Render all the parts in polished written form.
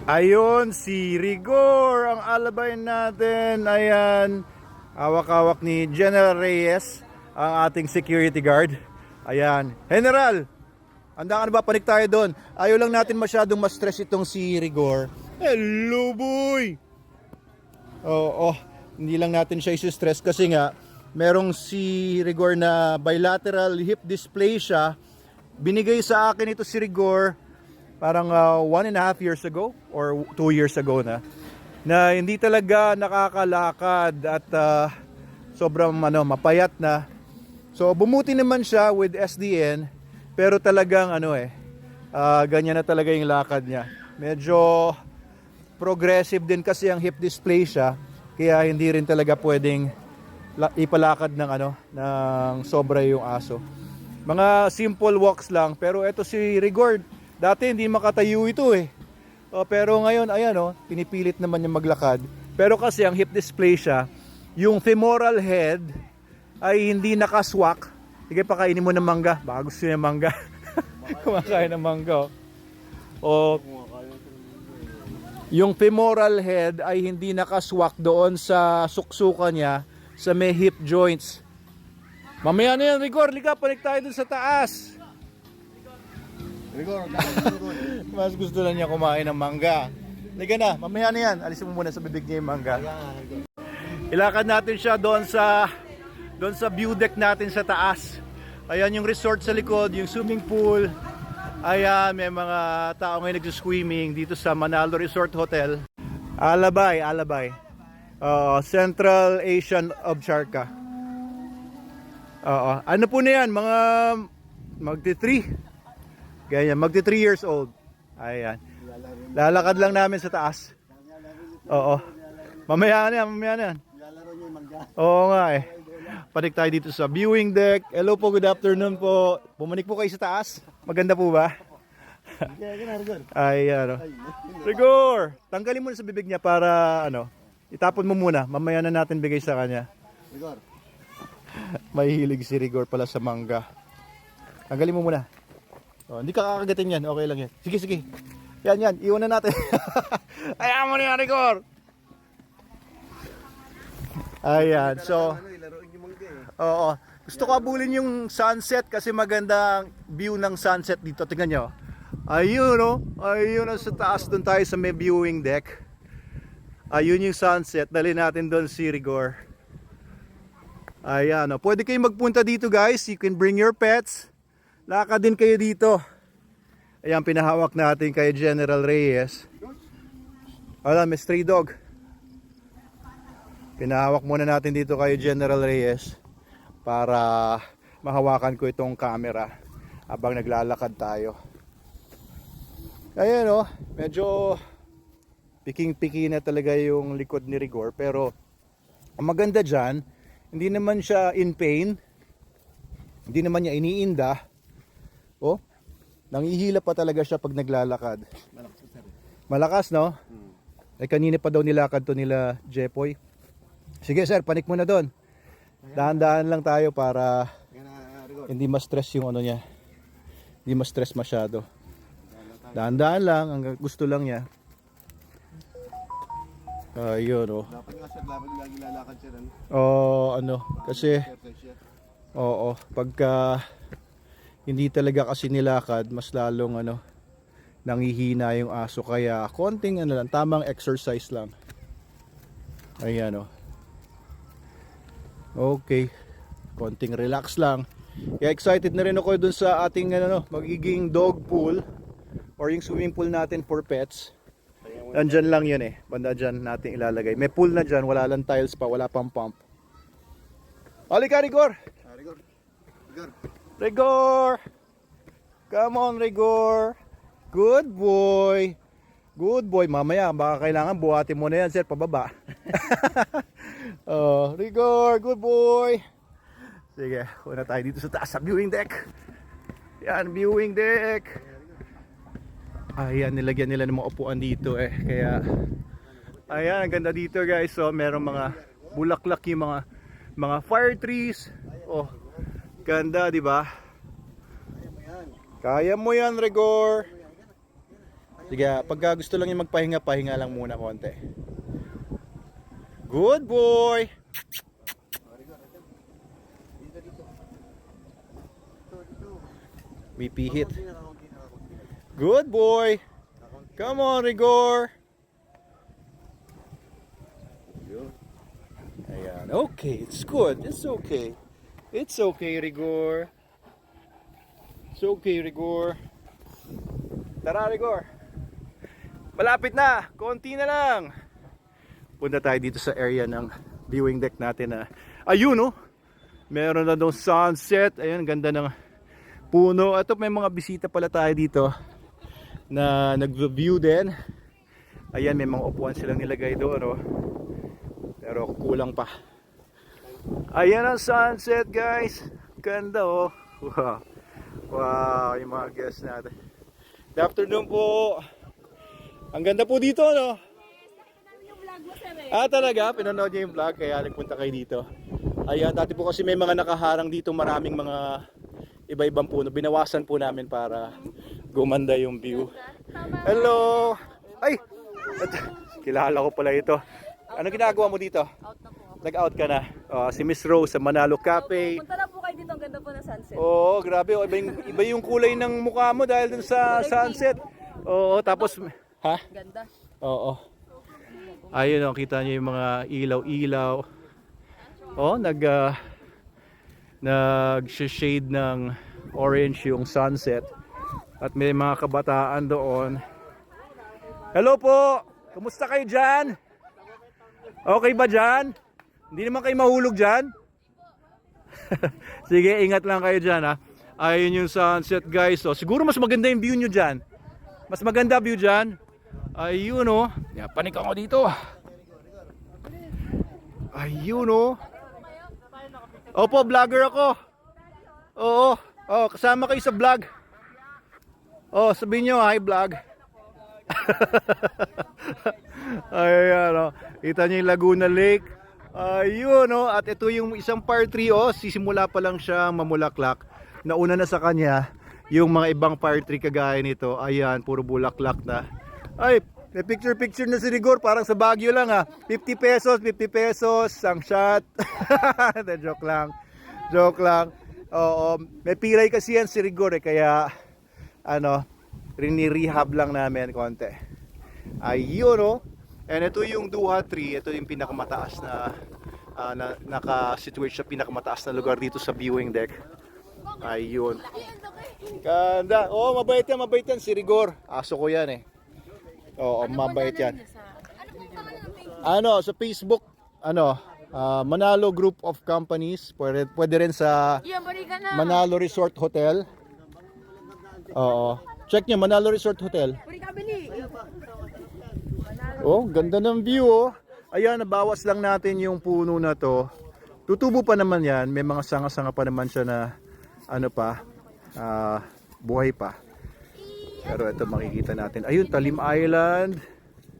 Ayun, si Rigor ang alabay natin. Ayan, hawak-hawak ni General Reyes, ang ating security guard. Ayan, General, handa ka na ba? Panik tayo doon. Ayaw lang natin masyadong ma-stress itong si Rigor. Hello, boy! Oo, hindi lang natin siya isi-stress kasi nga, merong si Rigor na bilateral hip dysplasia. Binigay sa akin ito si Rigor parang 1.5 years ago or 2 years ago na hindi talaga nakakalakad at sobrang mapayat na. So bumuti naman siya with SDN, pero talagang ganyan na talaga yung lakad niya. Medyo progressive din kasi ang hip dysplasia, kaya hindi rin talaga pwedeng ipalakad ng sobra yung aso. Mga simple walks lang, pero ito si Rigor, dati hindi makatayo ito eh. Pero ngayon, ayan pinipilit naman yung maglakad. Pero kasi ang hip dysplasia, yung femoral head ay hindi nakaswak. Sige, pakainin mo ng mangga. Baka gusto niya ng mangga. Kumakain ng mangga. Yung femoral head ay hindi nakaswak doon sa suksukan niya sa may hip joints. Mamaya na yan, Rigor. Liga, panik tayo dun sa taas. Rigor, mas gusto lang niya kumain ng mangga. Liga na, mamaya na yan. Alisin mo muna sa bibig niya yung mangga. Ilakad natin siya doon sa view deck natin sa taas. Ayan yung resort sa likod, yung swimming pool. Ayan, may mga tao ngayon nagsuswimming dito sa Manalo Resort Hotel. Alabay. Central Asian of Charca. Ano po na yan? Mga magti-3. Ganyan, magti-3 years old. Ayan. Lalakad lang namin sa taas. Oo. Mamaya na yan. Oo nga eh. Panik tayo dito sa viewing deck. Hello po, good afternoon po. Pumanik po kayo sa taas. Maganda po ba? Ayan. Rigor, tanggalin mo na sa bibig niya para itapon mo muna. Mamaya na natin bigay sa kanya. Rigor. May hilig si Rigor pala sa mangga. Tanggalin mo muna. Hindi ka kakagatin yan. Okay lang yan. Sige. Yan. Iwan na natin. Ayan mo na yan, Rigor. Ayan. So, oo. Gusto ko abulin yung sunset kasi maganda ang view ng sunset dito. Tingnan nyo. Ayun, Ayun sa taas. Doon tayo sa may viewing deck. Ayun yung sunset. Dali natin doon si Rigor. Ayan. Pwede kayong magpunta dito, guys. You can bring your pets. Lakad din kayo dito. Ayan, pinahawak natin kay General Reyes. May stray dog. Pinahawak muna natin dito kay General Reyes para mahawakan ko itong camera habang naglalakad tayo. Ayan medyo piking-piki na talaga yung likod ni Rigor, pero ang maganda dyan, hindi naman siya in pain. Hindi naman niya iniinda. Nangihila pa talaga siya pag naglalakad. Malakas, no? Kanina pa daw nilakad to nila Jepoy. Sige sir, panik muna doon. Dahan-dahan lang tayo para hindi ma-stress yung niya. Hindi ma-stress masyado. Dahan-dahan lang, ang gusto lang niya. Ayun Dapat nga sir, lagi lalakad siya rin. Kasi pagka hindi talaga kasi nilakad, mas lalong nangihina yung aso, kaya konting lang, tamang exercise lang. Ayan Okay. Konting relax lang. Kaya excited na rin ako dun sa ating magiging dog pool or yung swimming pool natin for pets. Andyan lang yun banda dyan natin ilalagay. May pool na dyan, wala lang tiles pa, wala pang pump. Halika, Rigor! Rigor! Come on, Rigor! Good boy! Mamaya, baka kailangan buhatin mo na yan, sir, pababa. Rigor, good boy! Sige, una tayo dito sa taas sa viewing deck. Yan, viewing deck. Ayan, nilagyan nila ng mga upuan dito Kaya, ayan, ang ganda dito guys. So, merong mga bulaklak yung mga fire trees. Ganda, di ba? Kaya mo yan, Rigor. Sige, pagka gusto lang yung magpahinga, pahinga lang muna konti. Good boy! We hit. Good boy! Come on, Rigor! Ayan, okay, it's good. It's okay. It's okay, Rigor. It's okay, Rigor. Tara, Rigor. Malapit na, konti na lang. Punta tayo dito sa area ng viewing deck natin na ayun oh. Meron na daw sunset. Ayun, ganda ng puno. At may mga bisita pala tayo dito na nag-view din. Ayan, may mga upuan silang nilagay doon oh. Pero kulang pa. Ayan ang sunset, guys. Ganda oh. Wow. Wow, yung mga guests natin. Good afternoon po. Ang ganda po dito, no? Ah, talaga? Pinanood niyo yung vlog, kaya nagpunta kayo dito. Ayan, dati po kasi may mga nakaharang dito, maraming mga iba-ibang puno. Binawasan po namin para gumanda yung view. Hello! Ay! Kilala ko pala ito. Ano ginagawa mo dito? Out na po ako. Nag-out ka na. Si Miss Rose sa Manalo Cafe. Punta na po kayo dito. Ang ganda po ng sunset. Oo, grabe. Iba yung kulay ng mukha mo dahil dun sa sunset. Oo, tapos... Ha? Ganda. Oo. Ayun o, kita nyo yung mga ilaw-ilaw. Oh, nag-shade ng orange yung sunset. At may mga kabataan doon. Hello po! Kumusta kayo dyan? Okay ba dyan? Hindi naman kayo mahulog dyan? Sige, ingat lang kayo dyan ha. Ayun yung sunset guys. So, siguro mas maganda yung view nyo dyan. Mas maganda view dyan. Ayun o. Panik ako dito. Ayun o. Opo, vlogger ako. Oo. Oh, kasama kayo sa vlog. Oh, sabihin nyo, hi vlog. Ayan o. Kita nyo yung Laguna Lake. Ayun o. At ito yung isang par 3 o. Sisimula pa lang siya mamulaklak. Nauna na sa kanya yung mga ibang par 3 kagaya nito. Ayan, puro bulaklak na. Ay, may picture na si Rigor. Parang sa Baguio lang ha. 50 pesos, ang shot. Joke lang. Oo, may pilay kasi yan si Rigor eh. Kaya, rini-rehab lang namin konti. Ayun o. And ito yung Duha Tree. Ito yung pinakamataas na, naka-situate sa pinakamataas na lugar dito sa viewing deck. Ayun. Ganda. Oh, mabait yan si Rigor. Aso ko yan eh. Oo, mabait yan. Sa Facebook, Manalo Group of Companies. Pwede rin sa Manalo Resort Hotel. Oo. Check nyo, Manalo Resort Hotel. Oh, ganda ng view oh. Ayan, nabawas lang natin yung puno na to. Tutubo pa naman yan. May mga sanga-sanga pa naman siya na buhay pa. Pero ito makikita natin. Ayun, Talim Island.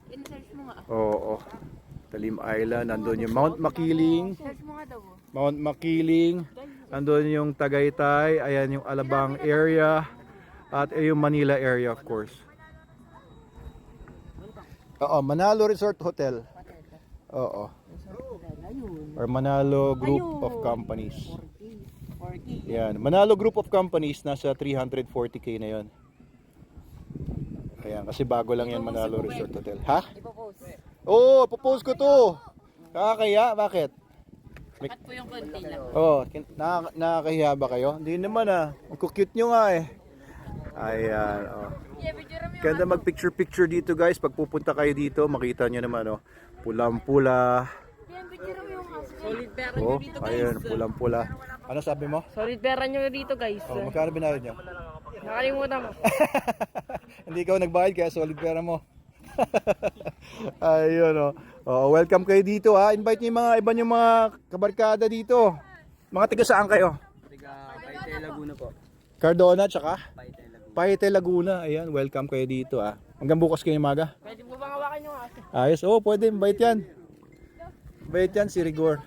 In-search mo nga. Oo. Talim Island. Nandun yung Mount Makiling. Search mo nga daw. Mount Makiling. Nandun yung Tagaytay. Ayan yung Alabang area. At yung Manila area of course. Oo, Manalo Resort Hotel. Oo. Or Manalo Group of Companies. 40. Yan. Manalo Group of Companies. Nasa 340k na yon. Ayan, kasi bago lang yan Manalo Resort Hotel. Ha? Ipopost. Oo, popost ko to. Kakakaya, bakit? Cut po yung konti lang. Oo, nakakahiya ba kayo? Hindi naman ah. Ang cute nyo nga eh. Ayan, oh. Ganda mag-picture dito guys. Pag pupunta kayo dito, makita nyo naman oh. Pulang-pula. Solid pera Oh, ayun, pulang-pula. Ano sabi mo? Solid pera nyo dito guys. Oh, magkano binayad nyo? Nakalimutan mo. Hindi ikaw nagbayad kaya solid pera mo. Ayun oh. Oh, welcome kayo dito ha. Invite niyo yung mga iba yung mga kabarkada dito. Mga taga saan kayo? Taga Paite, Laguna po. Cardona tsaka Paite, Laguna. Paite, Laguna. Ayan, welcome kayo dito ha. Hanggang bukas kayo umaga. Pwede mo bang hawakan yung aso? Ayos, oh, pwede, invite yan. Invite yan si Rigor.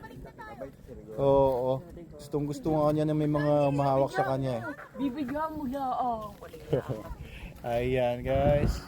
Oo, gusto nga niya na may mga mahawak sa kanya eh. Bibigyan mo lang. Ayan guys.